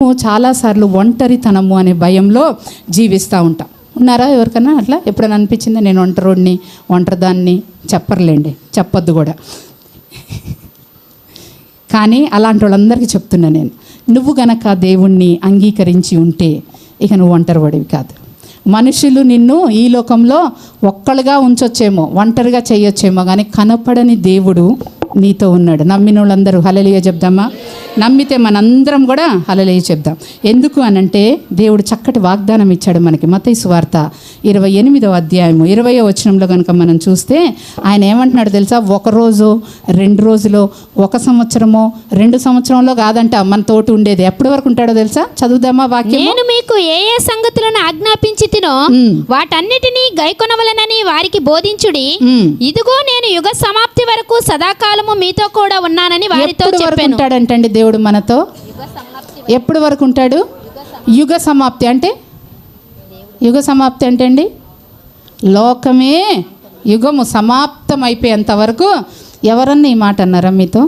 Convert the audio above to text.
చాలాసార్లు ఒంటరితనము అనే భయంలో జీవిస్తూ ఉంటాం. ఉన్నారా ఎవరికన్నా అట్లా? ఎప్పుడైనా అనిపించిందా నేను ఒంటరోడిని, ఒంటరిదాన్ని? చెప్పర్లేండి, చెప్పొద్దు కూడా. కానీ అలాంటి వాళ్ళందరికీ చెప్తున్నా నేను, నువ్వు గనక దేవుణ్ణి అంగీకరించి ఉంటే ఇక నువ్వు ఒంటరివాడివి కాదు. మనుషులు నిన్ను ఈ లోకంలో ఒక్కలుగా ఉంచొచ్చేమో, ఒంటరిగా చేయొచ్చేమో, కానీ కనపడని దేవుడు నీతో ఉన్నాడు. నమ్మిన వాళ్ళందరూ హల్లెలూయా చెప్దామా? నమ్మితే మనందరం కూడా హల్లెలూయా చెప్దాం. ఎందుకు అనంటే దేవుడు చక్కటి వాగ్దానం ఇచ్చాడు మనకి. మత్తయి సువార్త 28వ అధ్యాయము 20వ వచనంలో కనుక మనం చూస్తే ఆయన ఏమంటున్నాడు తెలుసా? ఒక రోజు, 2 రోజులో, 1 సంవత్సరమో, 2 సంవత్సరంలో కాదంట మన తోటి ఉండేది. ఎప్పటి వరకు ఉంటాడో తెలుసా? చదువుదామా వాక్యం? నేను మీకు ఏ ఏ సంగతులను ఆజ్ఞాపించి తినో వాటన్నిటినీ గైకొనవలెనని వారికి బోధించుడి. ఇదిగో నేను యుగ సమాప్తి వరకు సదాకాలము మీతో కూడా ఉన్నానని వారితో చెప్పాను. ఉంటాడంటండి దేవుడు మనతో. ఎప్పటి వరకు ఉంటాడు? యుగ సమాప్తి అంటే, యుగ సమాప్తి అంటే అండి, లోకమే యుగము సమాప్తం అయిపోయేంత వరకు. ఎవరన్నా ఈ మాట అన్నారా మీతో?